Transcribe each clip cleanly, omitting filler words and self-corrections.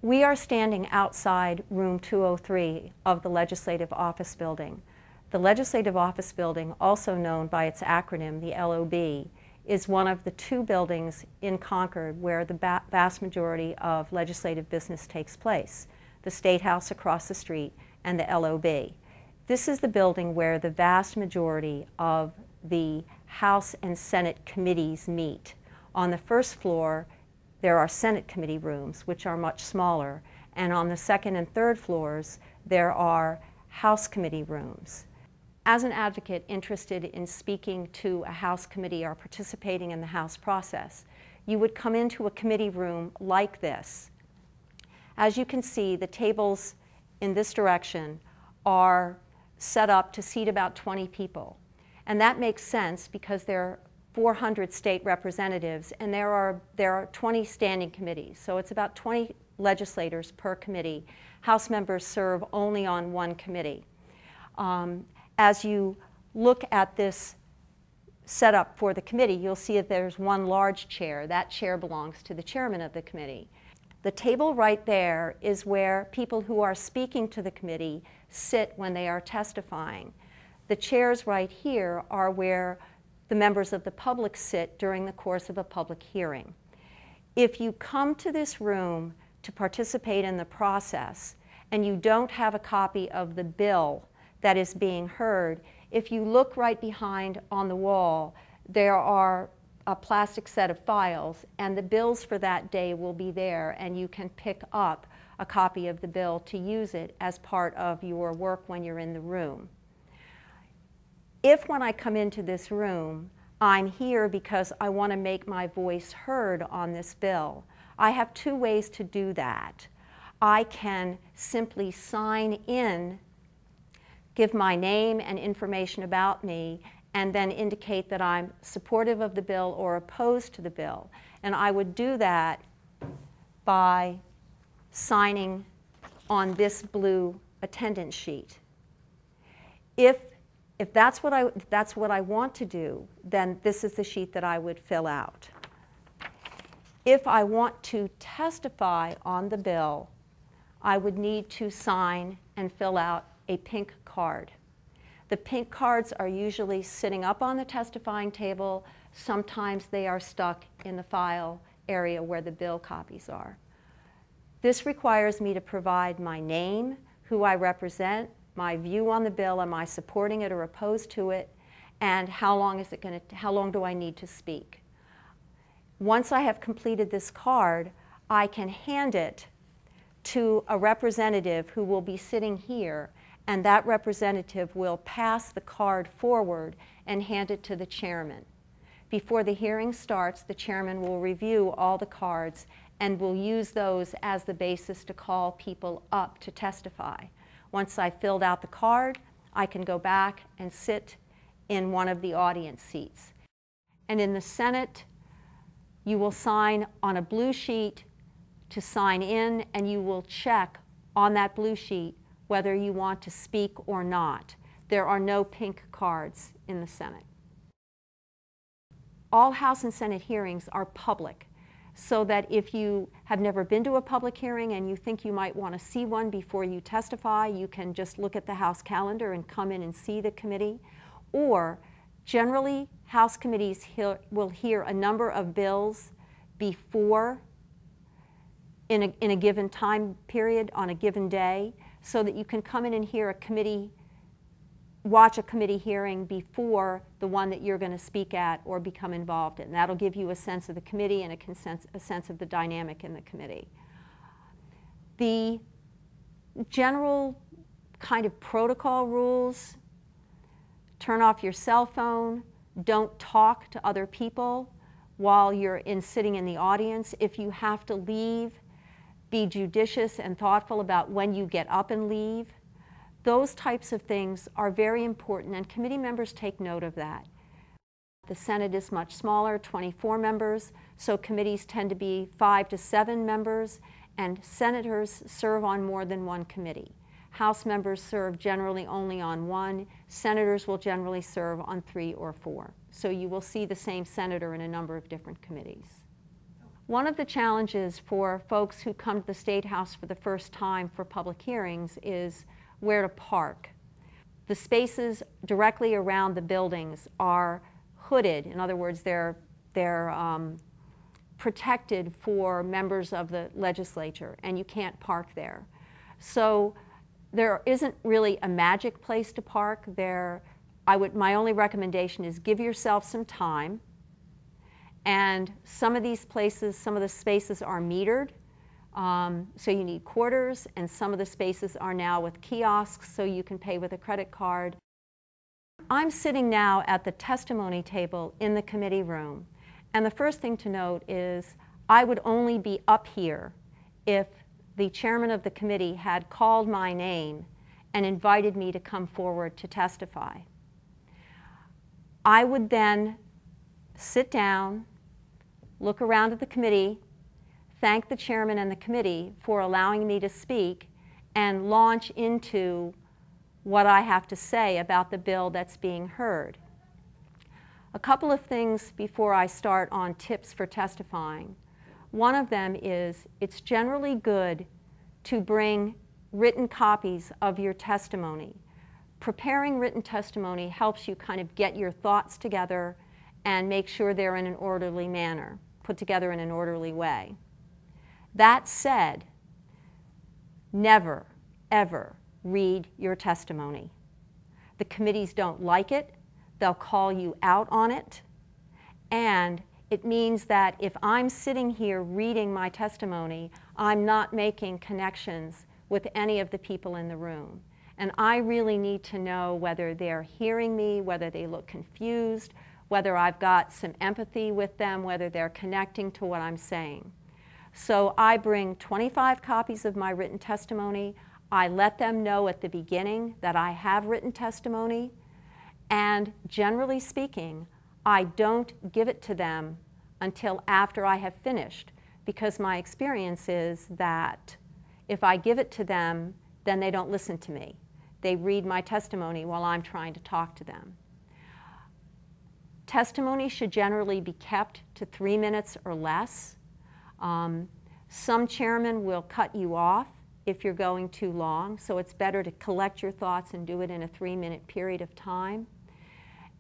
We are standing outside room 203 of the Legislative Office Building. The Legislative Office Building, also known by its acronym, the LOB, is one of the two buildings in Concord where the vast majority of legislative business takes place, the State House across the street and the LOB. This is the building where the vast majority of the House and Senate committees meet. On the first floor, there are Senate committee rooms, which are much smaller, and on the second and third floors, there are House committee rooms. As an advocate interested in speaking to a House committee or participating in the House process, you would come into a committee room like this. As you can see, the tables in this direction are set up to seat about 20 people. And that makes sense because there are 400 state representatives and there are 20 standing committees. So it's about 20 legislators per committee. House members serve only on one committee. As you look at this setup for the committee, you'll see that there's one large chair. That chair belongs to the chairman of the committee. The table right there is where people who are speaking to the committee sit when they are testifying. The chairs right here are where the members of the public sit during the course of a public hearing. If you come to this room to participate in the process and you don't have a copy of the bill that is being heard, if you look right behind on the wall, there are a plastic set of files, and the bills for that day will be there, and you can pick up a copy of the bill to use it as part of your work when you're in the room. If when I come into this room, I'm here because I want to make my voice heard on this bill, I have two ways to do that. I can simply sign in, give my name and information about me, and then indicate that I'm supportive of the bill or opposed to the bill. And I would do that by signing on this blue attendance sheet. If that's what I want to do, then this is the sheet that I would fill out. If I want to testify on the bill, I would need to sign and fill out a pink card. The pink cards are usually sitting up on the testifying table. Sometimes they are stuck in the file area where the bill copies are. This requires me to provide my name, who I represent, my view on the bill, am I supporting it or opposed to it, and how long do I need to speak. Once I have completed this card, I can hand it to a representative who will be sitting here, and that representative will pass the card forward and hand it to the chairman. Before the hearing starts, the chairman will review all the cards and will use those as the basis to call people up to testify. Once I've filled out the card, I can go back and sit in one of the audience seats. And in the Senate, you will sign on a blue sheet to sign in, and you will check on that blue sheet whether you want to speak or not. There are no pink cards in the Senate. All House and Senate hearings are public, so that if you have never been to a public hearing and you think you might want to see one before you testify, you can just look at the House calendar and come in and see the committee. Or generally, House committees will hear a number of bills before in a given time period on a given day, so that you can come in and hear watch a committee hearing before the one that you're going to speak at or become involved in. That'll give you a sense of the committee and a sense of the dynamic in the committee. The general kind of protocol rules: turn off your cell phone, don't talk to other people while you're sitting in the audience. If you have to leave, be judicious and thoughtful about when you get up and leave. Those types of things are very important, and committee members take note of that. The Senate is much smaller, 24 members, so committees tend to be 5 to 7 members, and senators serve on more than one committee. House members serve generally only on one. Senators will generally serve on 3 or 4. So you will see the same senator in a number of different committees. One of the challenges for folks who come to the State House for the first time for public hearings is where to park. The spaces directly around the buildings are hooded. In other words, they're protected for members of the legislature, and you can't park there. So there isn't really a magic place to park there. My only recommendation is give yourself some time. And some of these places, some of the spaces are metered, so you need quarters, and some of the spaces are now with kiosks, so you can pay with a credit card. I'm sitting now at the testimony table in the committee room, and the first thing to note is I would only be up here if the chairman of the committee had called my name and invited me to come forward to testify. I would then sit down, look around at the committee, thank the chairman and the committee for allowing me to speak, and launch into what I have to say about the bill that's being heard. A couple of things before I start on tips for testifying. One of them is it's generally good to bring written copies of your testimony. Preparing written testimony helps you kind of get your thoughts together and make sure they're in an orderly manner, put together in an orderly way. That said, never, ever read your testimony. The committees don't like it. They'll call you out on it. And it means that if I'm sitting here reading my testimony, I'm not making connections with any of the people in the room. And I really need to know whether they're hearing me, whether they look confused, whether I've got some empathy with them, whether they're connecting to what I'm saying. So I bring 25 copies of my written testimony. I let them know at the beginning that I have written testimony. And generally speaking, I don't give it to them until after I have finished, because my experience is that if I give it to them, then they don't listen to me. They read my testimony while I'm trying to talk to them. Testimony should generally be kept to 3 minutes or less. Some chairmen will cut you off if you're going too long, so it's better to collect your thoughts and do it in a 3-minute period of time.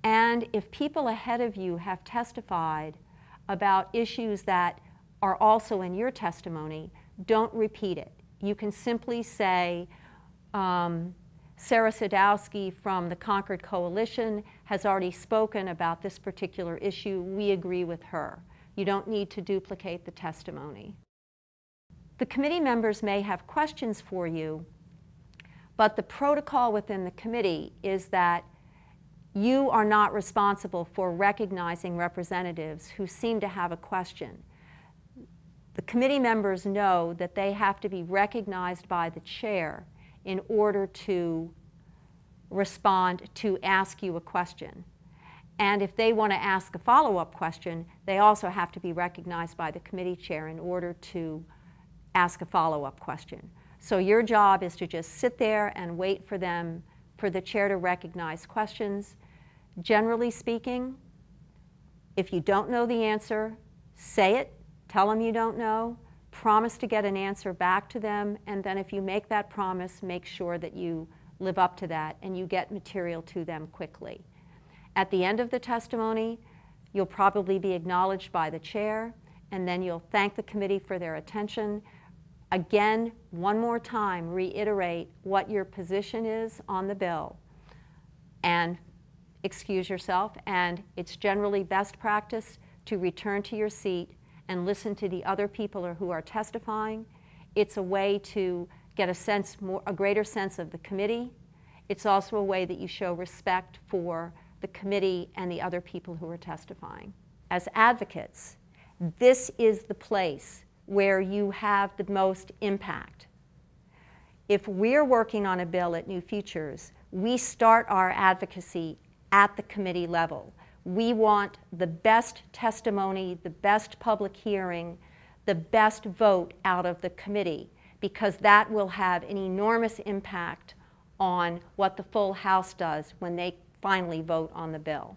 And if people ahead of you have testified about issues that are also in your testimony, don't repeat it. You can simply say, Sarah Sadowski from the Concord Coalition has already spoken about this particular issue. We agree with her. You don't need to duplicate the testimony. The committee members may have questions for you, but the protocol within the committee is that you are not responsible for recognizing representatives who seem to have a question. The committee members know that they have to be recognized by the chair in order to respond to ask you a question. And if they want to ask a follow-up question, they also have to be recognized by the committee chair in order to ask a follow-up question. So your job is to just sit there and wait for the chair to recognize questions. Generally speaking, if you don't know the answer, say it, tell them you don't know, promise to get an answer back to them, and then if you make that promise, make sure that you live up to that and you get material to them quickly. At the end of the testimony, you'll probably be acknowledged by the chair, and then you'll thank the committee for their attention. Again, one more time, reiterate what your position is on the bill and excuse yourself. And it's generally best practice to return to your seat and listen to the other people who are testifying. It's a way to get a greater sense of the committee. It's also a way that you show respect for the committee and the other people who are testifying. As advocates, this is the place where you have the most impact. If we're working on a bill at New Futures, we start our advocacy at the committee level. We want the best testimony, the best public hearing, the best vote out of the committee, because that will have an enormous impact on what the full House does when they finally vote on the bill.